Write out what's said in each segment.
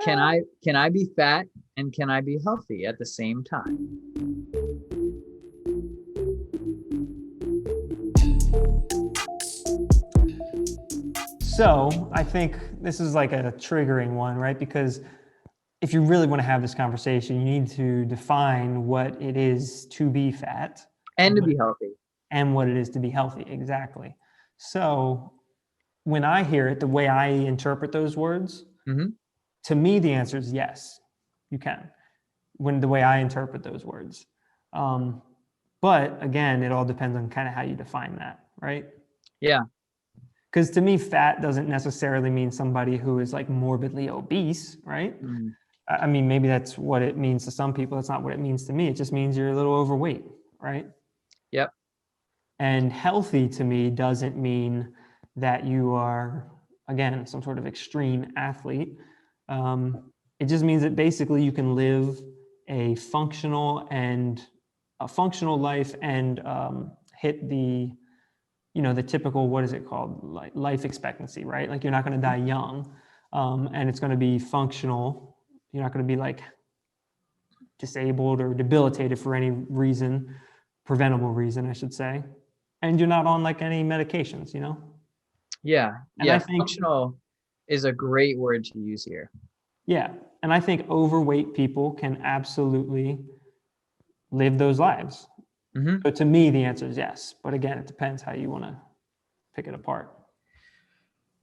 Can I be fat and can I be healthy at the same time? So I think this is like a triggering one, right? Because if you really want to have this conversation, you need to define what it is to be fat And to be healthy. and what it is to be healthy. Exactly. So when I hear it, the way I interpret those words, Mm-hmm. to me, the answer is yes, you can. When the way I interpret those words. But again, it all depends on kind of how you define that, right? Yeah. Because to me, fat doesn't necessarily mean somebody who is like morbidly obese, right? Mm. I mean, maybe that's what it means to some people. That's not what it means to me. It just means you're a little overweight, right? Yep. And healthy to me doesn't mean that you are, again, some sort of extreme athlete. It just means that basically you can live a functional life and hit the typical, what is it called? Like life expectancy, right? Like you're not going to die young, and it's going to be functional. You're not going to be like disabled or debilitated for any reason, preventable reason, I should say. And you're not on like any medications, Yeah. And I Yeah. think, Functional is a great word to use here. yeah. And I think overweight people can absolutely live those lives. Mm-hmm. So to me, the answer is yes. But again, it depends how you want to pick it apart.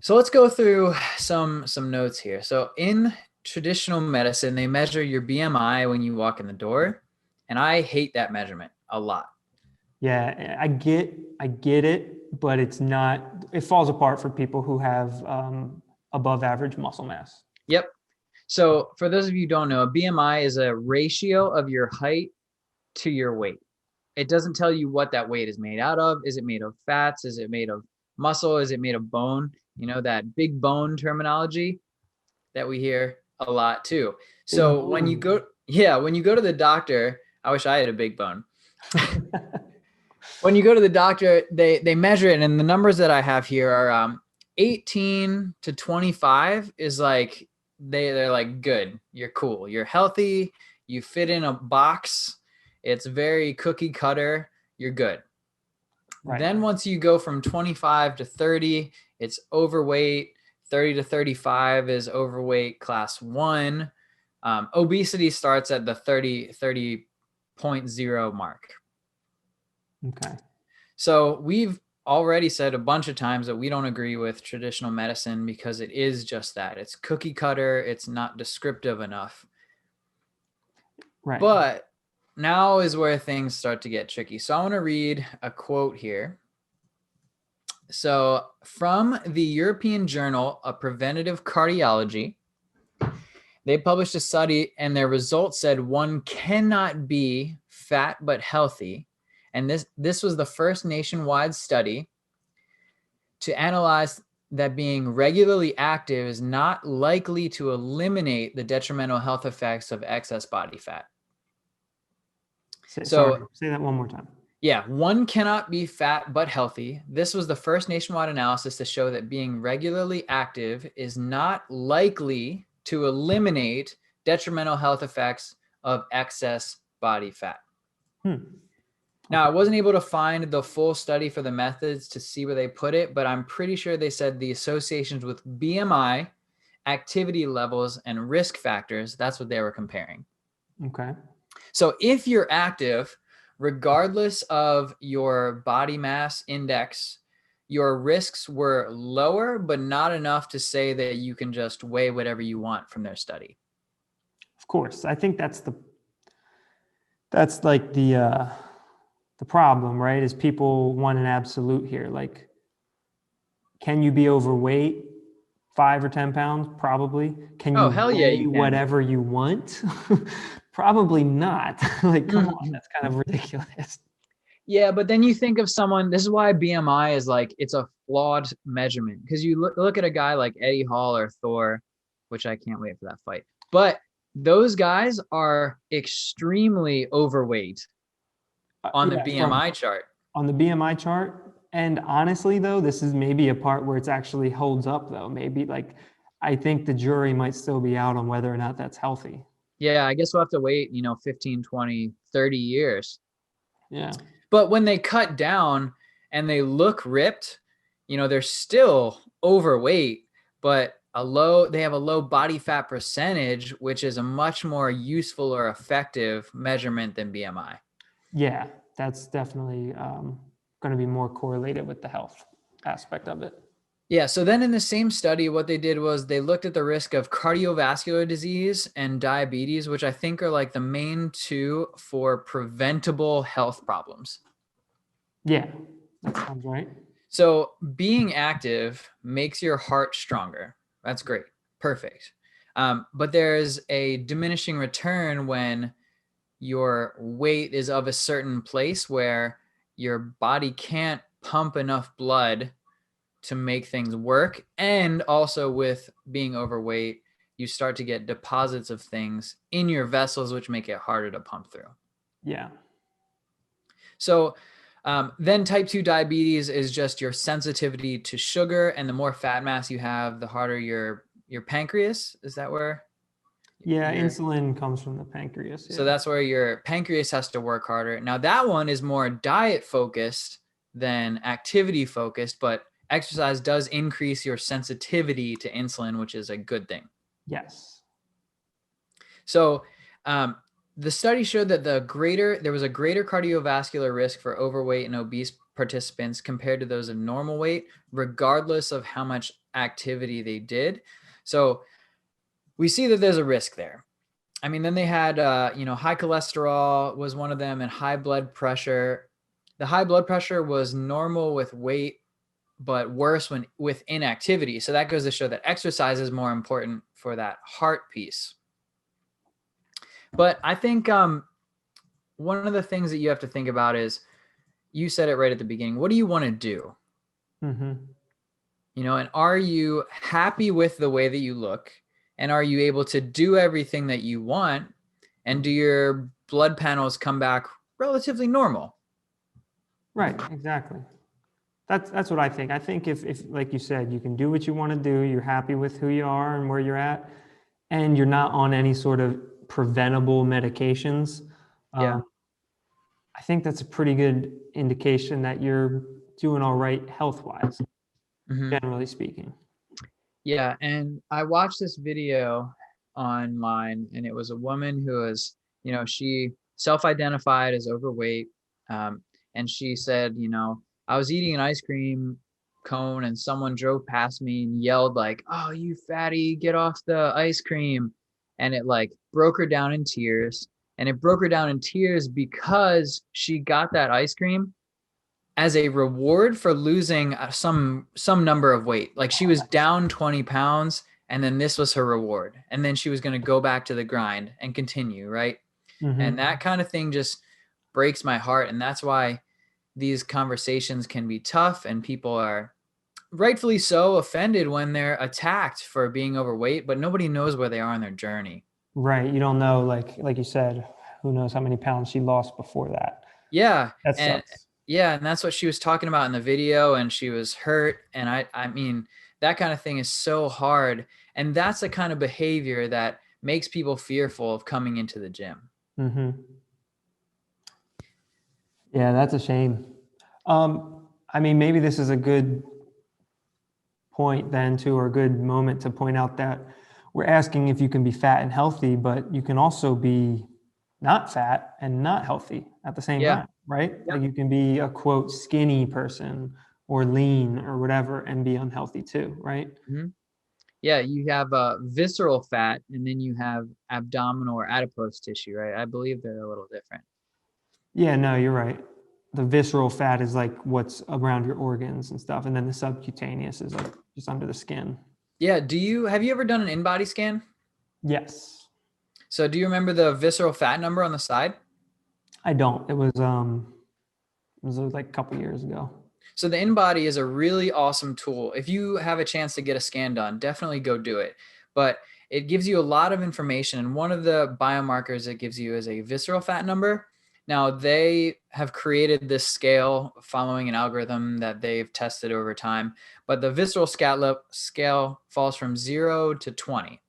So let's go through some notes here. So in traditional medicine, they measure your BMI when you walk in the door, and I hate that measurement a lot. Yeah, I get it, but it falls apart for people who have above average muscle mass. Yep. So for those of you who don't know, a BMI is a ratio of your height to your weight. It doesn't tell you what that weight is made out of. Is it made of fats? Is it made of muscle? Is it made of bone? You know, that big bone terminology that we hear a lot too. So when you go to the doctor, I wish I had a big bone. When you go to the doctor, they measure it, and the numbers that I have here are 18 to 25 is like they're like good. You're cool. You're healthy. You fit in a box. It's very cookie cutter. You're good. Right. Then once you go from 25 to 30, it's overweight. 30 to 35 is overweight class 1. Obesity starts at the 30.0 mark. Okay. So we've already said a bunch of times that we don't agree with traditional medicine because it is just that. It's cookie cutter. It's not descriptive enough. Right. But now is where things start to get tricky. So I want to read a quote here. So from the European Journal of Preventive Cardiology, they published a study and their results said one cannot be fat but healthy. And this was the first nationwide study to analyze that being regularly active is not likely to eliminate the detrimental health effects of excess body fat. Sorry, say that one more time. Yeah, one cannot be fat but healthy. This was the first nationwide analysis to show that being regularly active is not likely to eliminate detrimental health effects of excess body fat. Now, I wasn't able to find the full study for the methods to see where they put it, but I'm pretty sure they said the associations with BMI, activity levels, and risk factors, that's what they were comparing. Okay. So if you're active, regardless of your body mass index, your risks were lower, but not enough to say that you can just weigh whatever you want from their study. Of course. I think that's like the problem, right? Is people want an absolute here. Like, can you be overweight 5 or 10 pounds? Probably. Can you hell yeah, you can. Whatever you want? Probably not. Like, come on, that's kind of ridiculous. Yeah, but then you think of someone, this is why BMI is like, it's a flawed measurement. Because you look at a guy like Eddie Hall or Thor, which I can't wait for that fight. But those guys are extremely overweight on the BMI chart. On the BMI chart. And honestly, though, this is maybe a part where it's actually holds up, though. Maybe like, I think the jury might still be out on whether or not that's healthy. Yeah, I guess we'll have to wait, 15, 20, 30 years. Yeah. But when they cut down and they look ripped, they're still overweight, but they have a low body fat percentage, which is a much more useful or effective measurement than BMI. Yeah, that's definitely going to be more correlated with the health aspect of it. Yeah. So then in the same study, what they did was they looked at the risk of cardiovascular disease and diabetes, which I think are like the main two for preventable health problems. Yeah, that sounds right. So being active makes your heart stronger. That's great. Perfect. But there's a diminishing return when your weight is of a certain place where your body can't pump enough blood to make things work. And also with being overweight, you start to get deposits of things in your vessels, which make it harder to pump through. Yeah. So then type 2 diabetes is just your sensitivity to sugar, and the more fat mass you have, the harder your pancreas. Is that where? Yeah, insulin comes from the pancreas. Yeah. So that's where your pancreas has to work harder. Now that one is more diet focused than activity focused, but exercise does increase your sensitivity to insulin, which is a good thing. Yes. So the study showed that there was a greater cardiovascular risk for overweight and obese participants compared to those of normal weight, regardless of how much activity they did. So we see that there's a risk there. I mean, then they had, high cholesterol was one of them, and high blood pressure. The high blood pressure was normal with weight, but worse with inactivity. So that goes to show that exercise is more important for that heart piece. But I think one of the things that you have to think about is, you said it right at the beginning, what do you want to do? Mm-hmm. And are you happy with the way that you look? And are you able to do everything that you want? And do your blood panels come back relatively normal? Right, exactly. That's what I think. I think if like you said, you can do what you want to do, you're happy with who you are and where you're at, and you're not on any sort of preventable medications, Yeah. I think that's a pretty good indication that you're doing all right health-wise, generally speaking. Yeah. And I watched this video online, and it was a woman who was, she self-identified as overweight. And she said, I was eating an ice cream cone and someone drove past me and yelled like, "Oh, you fatty, get off the ice cream." And it like broke her down in tears. And it broke her down in tears because she got that ice cream as a reward for losing some number of weight. Like she was down 20 pounds, and then this was her reward. And then she was going to go back to the grind and continue, right? Mm-hmm. And that kind of thing just breaks my heart. And that's why these conversations can be tough, and people are rightfully so offended when they're attacked for being overweight, but nobody knows where they are on their journey. Right. You don't know, like you said, who knows how many pounds she lost before that. Yeah. That and sucks. yeah, and that's what she was talking about in the video, and she was hurt. And I mean, that kind of thing is so hard. And that's the kind of behavior that makes people fearful of coming into the gym. Mm-hmm. Yeah, that's a shame. I mean, maybe this is a good point then too, or a good moment to point out that we're asking if you can be fat and healthy, but you can also be not fat and not healthy at the same time, right? Yeah. Like you can be a quote skinny person or lean or whatever and be unhealthy too, right? Mm-hmm. Yeah, you have visceral fat, and then you have abdominal or adipose tissue, right? I believe they're a little different. Yeah, no, you're right. The visceral fat is like what's around your organs and stuff, and then the subcutaneous is like just under the skin. Yeah. Have you ever done an in-body scan? Yes. So do you remember the visceral fat number on the side? I don't. It was like a couple years ago. So the in-body is a really awesome tool. If you have a chance to get a scan done, definitely go do it. But it gives you a lot of information. And one of the biomarkers it gives you is a visceral fat number. Now, they have created this scale following an algorithm that they've tested over time, but the visceral scale falls from 0 to 20.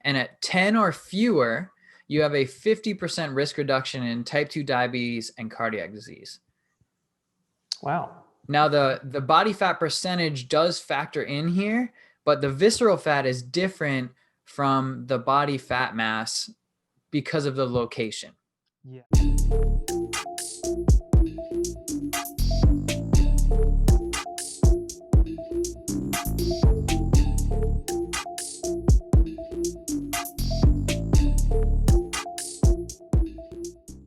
And at 10 or fewer, you have a 50% risk reduction in type 2 diabetes and cardiac disease. Wow. Now, the body fat percentage does factor in here, but the visceral fat is different from the body fat mass because of the location. Yeah.